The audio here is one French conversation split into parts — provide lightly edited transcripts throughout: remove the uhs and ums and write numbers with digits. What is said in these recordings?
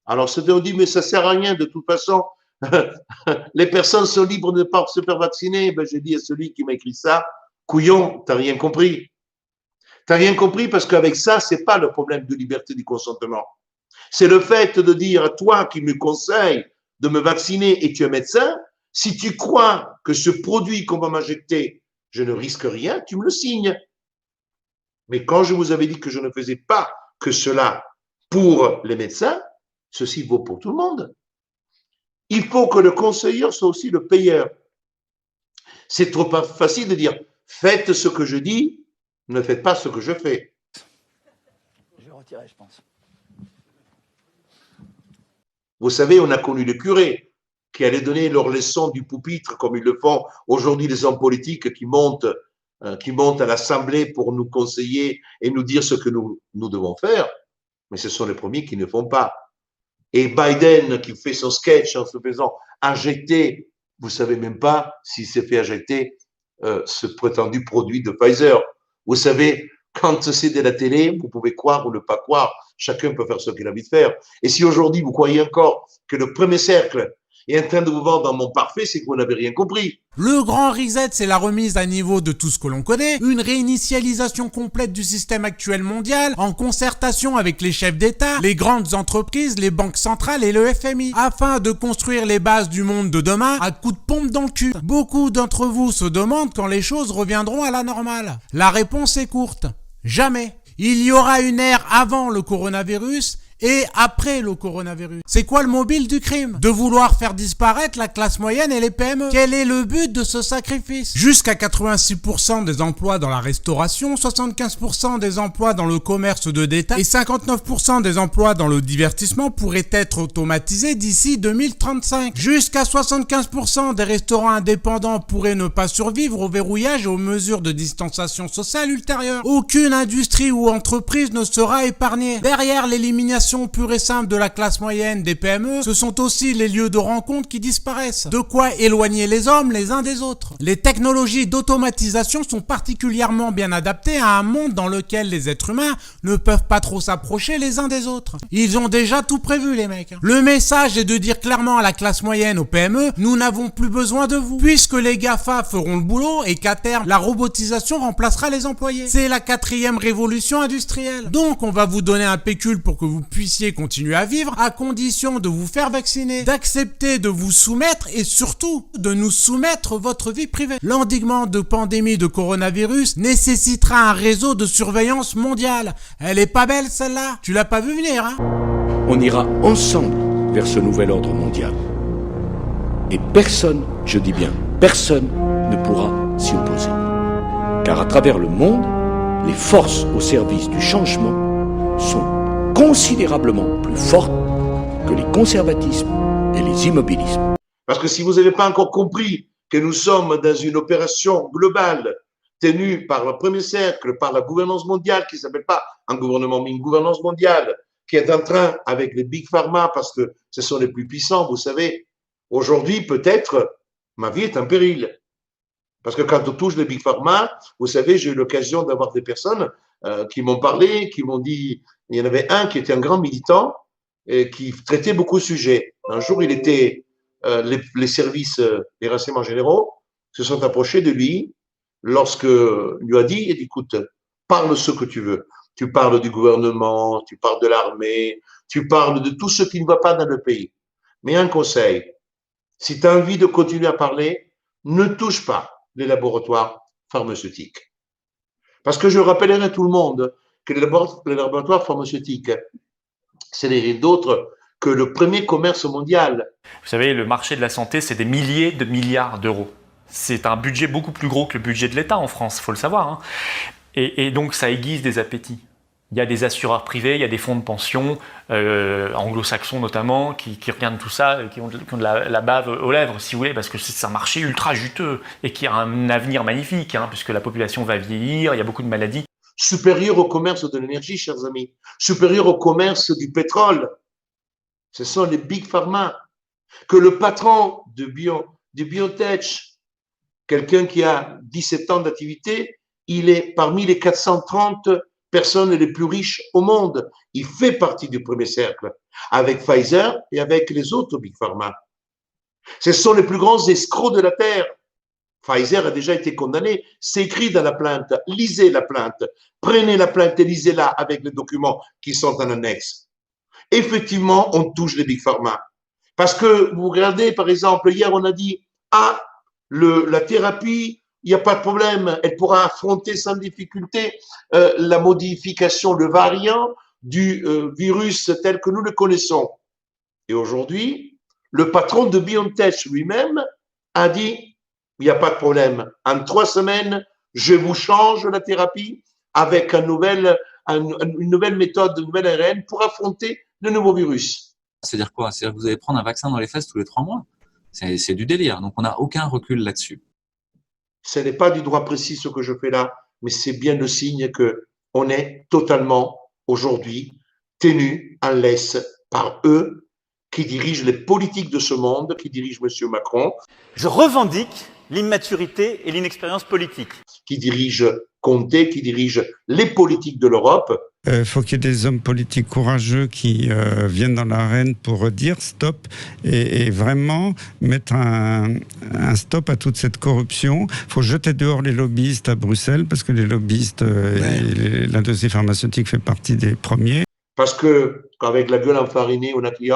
Alors, on dit, mais ça sert à rien, de toute façon, les personnes sont libres de ne pas se faire vacciner. Ben, je dis à celui qui m'a écrit ça, couillon, t'as rien compris. T'as rien compris parce qu'avec ça, c'est pas le problème de liberté du consentement. C'est le fait de dire à toi qui me conseille de me vacciner et tu es médecin, si tu crois que ce produit qu'on va m'injecter, je ne risque rien, tu me le signes. Mais quand je vous avais dit que je ne faisais pas que cela pour les médecins, ceci vaut pour tout le monde. Il faut que le conseiller soit aussi le payeur. C'est trop facile de dire faites ce que je dis, ne faites pas ce que je fais. Je vais retirer, je pense. Vous savez, on a connu les curés qui allaient donner leurs leçons du pupitre, comme ils le font aujourd'hui les hommes politiques qui montent à l'Assemblée pour nous conseiller et nous dire ce que nous devons faire. Mais ce sont les premiers qui ne font pas. Et Biden qui fait son sketch en se faisant injecter, vous savez même pas s'il s'est fait injecter ce prétendu produit de Pfizer. Vous savez, quand c'est de la télé, vous pouvez croire ou ne pas croire. Chacun peut faire ce qu'il a envie de faire. Et si aujourd'hui vous croyez encore que le premier cercle est en train de vous vendre un monde parfait, c'est que vous n'avez rien compris. Le grand reset, c'est la remise à niveau de tout ce que l'on connaît, une réinitialisation complète du système actuel mondial, en concertation avec les chefs d'État, les grandes entreprises, les banques centrales et le FMI, afin de construire les bases du monde de demain à coups de pompe dans le cul. Beaucoup d'entre vous se demandent quand les choses reviendront à la normale. La réponse est courte. Jamais. Il y aura une ère avant le coronavirus et après le coronavirus. C'est quoi le mobile du crime? De vouloir faire disparaître la classe moyenne et les PME. Quel est le but de ce sacrifice? Jusqu'à 86% des emplois dans la restauration, 75% des emplois dans le commerce de détail et 59% des emplois dans le divertissement pourraient être automatisés d'ici 2035. Jusqu'à 75% des restaurants indépendants pourraient ne pas survivre au verrouillage et aux mesures de distanciation sociale ultérieures. Aucune industrie ou entreprise ne sera épargnée. Derrière l'élimination pure et simple de la classe moyenne des PME, ce sont aussi les lieux de rencontre qui disparaissent. De quoi éloigner les hommes les uns des autres. Les technologies d'automatisation sont particulièrement bien adaptées à un monde dans lequel les êtres humains ne peuvent pas trop s'approcher les uns des autres. Ils ont déjà tout prévu, les mecs. Le message est de dire clairement à la classe moyenne, aux PME, nous n'avons plus besoin de vous, puisque les GAFA feront le boulot et qu'à terme, la robotisation remplacera les employés. C'est la 4e révolution industrielle. Donc, on va vous donner un pécule pour que vous puissiez continuer à vivre, à condition de vous faire vacciner, d'accepter de vous soumettre et surtout de nous soumettre votre vie privée. L'endiguement de pandémie de coronavirus nécessitera un réseau de surveillance mondiale. Elle est pas belle celle-là? Tu l'as pas vu venir, hein? On ira ensemble vers ce nouvel ordre mondial. Et personne, je dis bien personne, ne pourra s'y opposer. Car à travers le monde, les forces au service du changement sont considérablement plus fortes que les conservatismes et les immobilismes. Parce que si vous n'avez pas encore compris que nous sommes dans une opération globale tenue par le premier cercle, par la gouvernance mondiale, qui ne s'appelle pas un gouvernement, mais une gouvernance mondiale, qui est en train, avec les big pharma, parce que ce sont les plus puissants, vous savez, aujourd'hui, peut-être, ma vie est en péril. Parce que quand on touche les big pharma, vous savez, j'ai eu l'occasion d'avoir des personnes qui m'ont parlé, qui m'ont dit, il y en avait un qui était un grand militant et qui traitait beaucoup de sujets. Un jour, il était, les services des renseignements généraux se sont approchés de lui lorsque il lui a dit, écoute, parle ce que tu veux. Tu parles du gouvernement, tu parles de l'armée, tu parles de tout ce qui ne va pas dans le pays. Mais un conseil, si tu as envie de continuer à parler, ne touche pas les laboratoires pharmaceutiques. Parce que je rappellerai à tout le monde que les laboratoires pharmaceutiques, ce n'est rien d'autre que le premier commerce mondial. Vous savez, le marché de la santé, c'est des milliers de milliards d'euros. C'est un budget beaucoup plus gros que le budget de l'État en France, il faut le savoir, hein. Et donc ça aiguise des appétits. Il y a des assureurs privés, il y a des fonds de pension, anglo-saxons notamment, qui regardent tout ça, qui ont de la bave aux lèvres, si vous voulez, parce que c'est un marché ultra juteux et qui a un avenir magnifique, hein, puisque la population va vieillir, il y a beaucoup de maladies. Supérieur au commerce de l'énergie, chers amis, supérieur au commerce du pétrole. Ce sont les big pharma. Que le patron de BioNTech, quelqu'un qui a 17 ans d'activité, il est parmi les 430 personnes les plus riches au monde. Il fait partie du premier cercle, avec Pfizer et avec les autres Big Pharma. Ce sont les plus grands escrocs de la Terre. Pfizer a déjà été condamné. C'est écrit dans la plainte. Lisez la plainte. Prenez la plainte et lisez-la avec les documents qui sont en annexe. Effectivement, on touche les Big Pharma. Parce que vous regardez, par exemple, hier, on a dit, la thérapie, il n'y a pas de problème, elle pourra affronter sans difficulté la modification, le variant du virus tel que nous le connaissons. Et aujourd'hui, le patron de BioNTech lui-même a dit, il n'y a pas de problème. En 3 semaines, je vous change la thérapie avec une nouvelle méthode, une nouvelle ARN pour affronter le nouveau virus. C'est-à-dire quoi? C'est-à-dire que vous allez prendre un vaccin dans les fesses tous les 3 mois. C'est du délire. Donc, on n'a aucun recul là-dessus. Ce n'est pas du droit précis ce que je fais là, mais c'est bien le signe qu'on est totalement, aujourd'hui, tenu en laisse par eux qui dirigent les politiques de ce monde, qui dirigent M. Macron. Je revendique l'immaturité et l'inexpérience politique. Qui dirigent Comté, qui dirigent les politiques de l'Europe. Faut qu'il y ait des hommes politiques courageux qui viennent dans l'arène pour dire stop et vraiment mettre un stop à toute cette corruption. Faut jeter dehors les lobbyistes à Bruxelles parce que les lobbyistes, l'industrie pharmaceutique fait partie des premiers. Parce que qu'avec la gueule enfarinée, on a dit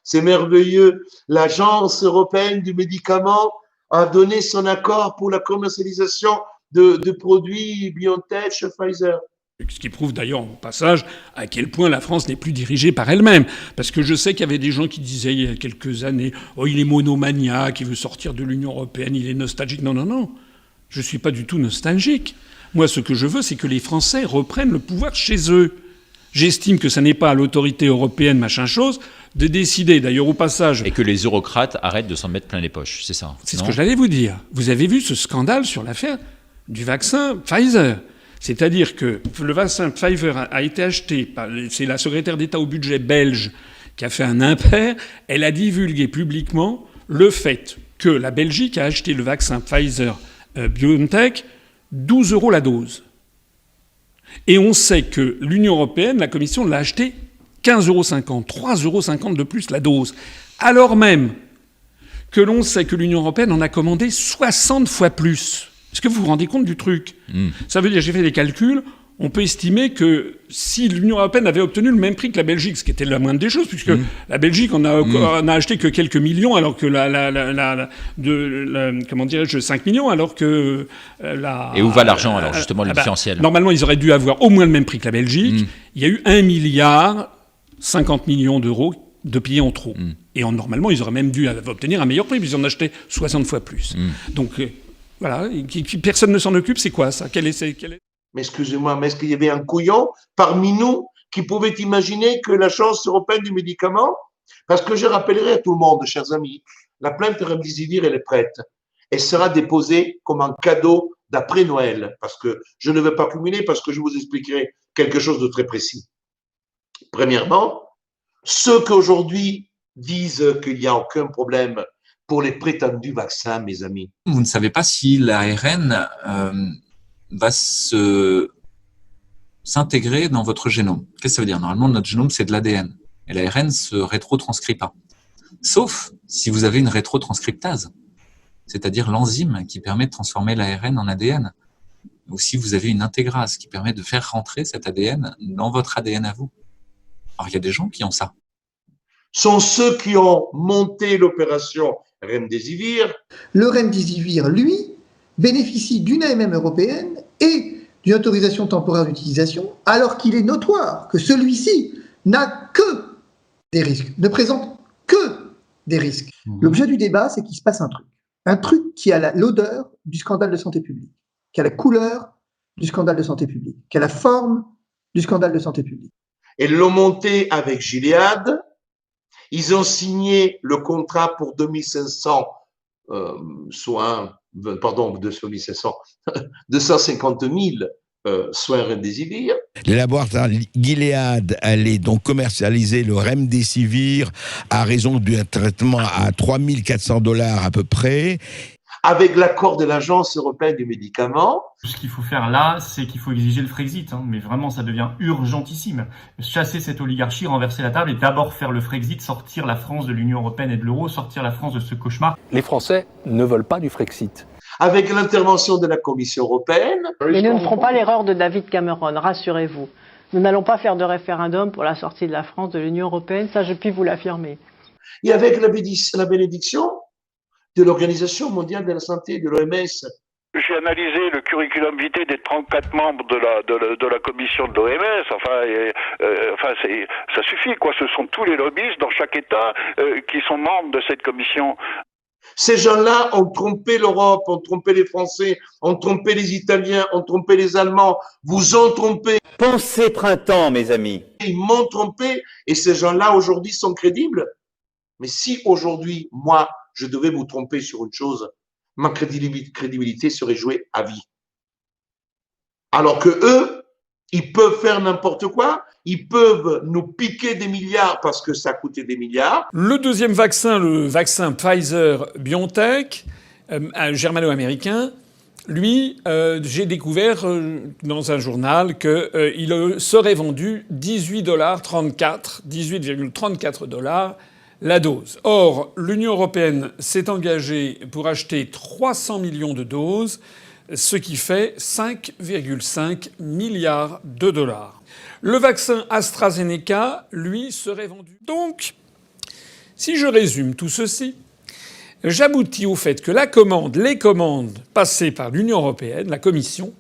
c'est merveilleux, l'Agence européenne du médicament a donné son accord pour la commercialisation de produits BioNTech, Pfizer. Ce qui prouve d'ailleurs au passage à quel point la France n'est plus dirigée par elle-même. Parce que je sais qu'il y avait des gens qui disaient il y a quelques années « Oh, il est monomaniaque, il veut sortir de l'Union européenne, il est nostalgique ». Non, non, non, je ne suis pas du tout nostalgique. Moi, ce que je veux, c'est que les Français reprennent le pouvoir chez eux. J'estime que ça n'est pas à l'autorité européenne, machin chose, de décider, d'ailleurs au passage... Et que les eurocrates arrêtent de s'en mettre plein les poches, c'est ça? C'est ce que j'allais vous dire. Vous avez vu ce scandale sur l'affaire du vaccin Pfizer. C'est-à-dire que le vaccin Pfizer a été acheté par... C'est la secrétaire d'État au budget belge qui a fait un impair. Elle a divulgué publiquement le fait que la Belgique a acheté le vaccin Pfizer BioNTech 12 € la dose. Et on sait que l'Union européenne, la Commission, l'a acheté 15,50 €, 3,50 € de plus la dose. Alors même que l'on sait que l'Union européenne en a commandé 60 fois plus. Est-ce que vous vous rendez compte du truc? Ça veut dire, j'ai fait des calculs, on peut estimer que si l'Union européenne avait obtenu le même prix que la Belgique, ce qui était la moindre des choses, puisque la Belgique en a acheté que quelques millions, alors que comment dirais-je, 5 millions, alors que Et où va l'argent, alors, justement, le différentiel? Normalement, ils auraient dû avoir au moins le même prix que la Belgique. Il y a eu 1,05 milliard d'euros de payés en trop. Et normalement, ils auraient même dû obtenir un meilleur prix, puisqu'ils en achetaient 60 fois plus. Donc, voilà, personne ne s'en occupe, c'est quoi ça? Mais excusez-moi, mais est-ce qu'il y avait un couillon parmi nous qui pouvait imaginer que l'Agence européenne du médicament, parce que je rappellerai à tout le monde, chers amis, la plainte Remdesivir, elle est prête. Elle sera déposée comme un cadeau d'après Noël, parce que je ne vais pas cumuler, parce que je vous expliquerai quelque chose de très précis. Premièrement, ceux qui aujourd'hui disent qu'il n'y a aucun problème pour les prétendus vaccins, mes amis. Vous ne savez pas si l'ARN va s'intégrer dans votre génome. Qu'est-ce que ça veut dire? Normalement, notre génome, c'est de l'ADN. Et l'ARN ne se rétrotranscrit pas. Sauf si vous avez une rétrotranscriptase, c'est-à-dire l'enzyme qui permet de transformer l'ARN en ADN. Ou si vous avez une intégrase qui permet de faire rentrer cet ADN dans votre ADN à vous. Alors, il y a des gens qui ont ça. Sont ceux qui ont monté l'opération Remdesivir. Le Remdesivir, lui, bénéficie d'une AMM européenne et d'une autorisation temporaire d'utilisation, alors qu'il est notoire que celui-ci n'a que des risques, ne présente que des risques. L'objet du débat, c'est qu'il se passe un truc qui a l'odeur du scandale de santé publique, qui a la couleur du scandale de santé publique, qui a la forme du scandale de santé publique. Ils l'ont monté avec Gilead. Ils ont signé le contrat pour 2500 soins, pardon, 250 000 soins Remdesivir. Les laboratoires Gilead allaient donc commercialiser le Remdesivir à raison d'un traitement à 3 400 $ à peu près. Avec l'accord de l'Agence européenne du médicament, Ce qu'il faut faire là, c'est qu'il faut exiger le Frexit, mais vraiment ça devient urgentissime. Chasser cette oligarchie, renverser la table et d'abord faire le Frexit, sortir la France de l'Union européenne et de l'euro, sortir la France de ce cauchemar. Les Français ne veulent pas du Frexit. Avec l'intervention de la Commission européenne... Mais nous ne ferons pas l'erreur de David Cameron, rassurez-vous. Nous n'allons pas faire de référendum pour la sortie de la France de l'Union européenne, ça je puis vous l'affirmer. Et avec la bénédiction de l'Organisation mondiale de la santé, de l'OMS. J'ai analysé le curriculum vitae des 34 membres de la commission de l'OMS. Ça suffit, quoi. Ce sont tous les lobbyistes dans chaque État qui sont membres de cette commission. Ces gens-là ont trompé l'Europe, ont trompé les Français, ont trompé les Italiens, ont trompé les Allemands, vous ont trompé. Pensez printemps, mes amis. Ils m'ont trompé et ces gens-là aujourd'hui sont crédibles. Mais si aujourd'hui, moi, je devais vous tromper sur une chose, ma crédibilité serait jouée à vie. Alors que eux, ils peuvent faire n'importe quoi, ils peuvent nous piquer des milliards parce que ça coûtait des milliards. Le deuxième vaccin, le vaccin Pfizer-BioNTech, germano-américain, lui, j'ai découvert dans un journal qu'il serait vendu 18,34 $ la dose. Or, l'Union européenne s'est engagée pour acheter 300 millions de doses, ce qui fait 5,5 milliards de dollars. Le vaccin AstraZeneca, lui, serait vendu. Donc, si je résume tout ceci, j'aboutis au fait que les commandes passées par l'Union européenne, la Commission,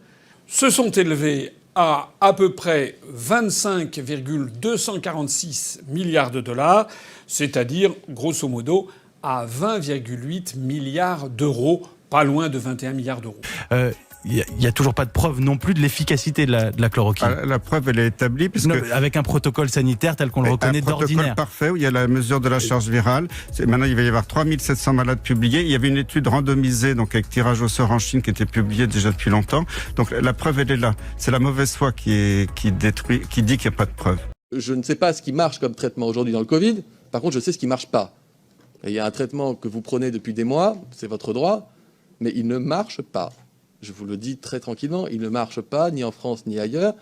se sont élevées à peu près 25,246 milliards de dollars, c'est-à-dire, grosso modo, à 20,8 milliards d'euros, pas loin de 21 milliards d'euros. Il n'y a toujours pas de preuve non plus de l'efficacité de la chloroquine. La preuve, elle est établie. Avec un protocole sanitaire tel qu'on le reconnaît d'ordinaire. Un protocole parfait où il y a la mesure de la charge virale. Maintenant, il va y avoir 3700 malades publiés. Il y avait une étude randomisée, donc avec tirage au sort en Chine, qui était publiée déjà depuis longtemps. Donc la preuve, elle est là. C'est la mauvaise foi qui dit qu'il n'y a pas de preuve. Je ne sais pas ce qui marche comme traitement aujourd'hui dans le Covid. Par contre, je sais ce qui ne marche pas. Et il y a un traitement que vous prenez depuis des mois, c'est votre droit, mais il ne marche pas. Je vous le dis très tranquillement, il ne marche pas, ni en France, ni ailleurs.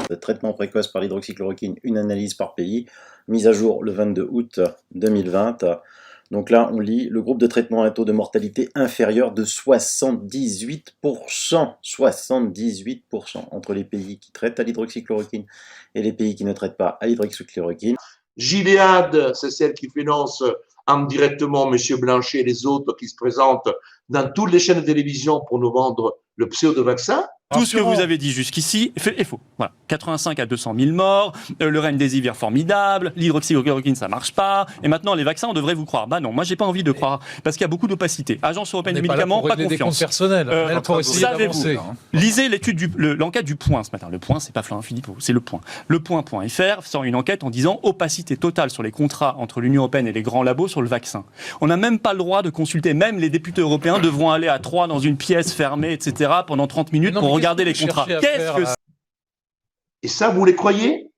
Le traitement précoce par l'hydroxychloroquine, une analyse par pays, mise à jour le 22 août 2020. Donc là, on lit le groupe de traitement à un taux de mortalité inférieur de 78%. 78% entre les pays qui traitent à l'hydroxychloroquine et les pays qui ne traitent pas à l'hydroxychloroquine. Gilead, c'est celle qui finance indirectement M. Blanchet et les autres qui se présentent dans toutes les chaînes de télévision pour nous vendre le pseudo-vaccin. Tout ce que vous avez dit jusqu'ici est faux. Voilà. 85 à 200 000 morts, le remdesivir formidable, l'hydroxychloroquine ça marche pas, et maintenant les vaccins on devrait vous croire. Bah non, moi j'ai pas envie de croire parce qu'il y a beaucoup d'opacité. Agence européenne du médicament, pas confiance. Savez-vous, lisez l'enquête du Point ce matin. Le Point, c'est pas Florent Philippot, c'est le Point. Le Point.fr sort une enquête en disant opacité totale sur les contrats entre l'Union européenne et les grands labos sur le vaccin. On n'a même pas le droit de consulter, même les députés européens devront aller à 3 dans une pièce fermée, etc. pendant 30 minutes pour regarder les contrats. Qu'est-ce que c'est ? Et ça, vous les croyez ?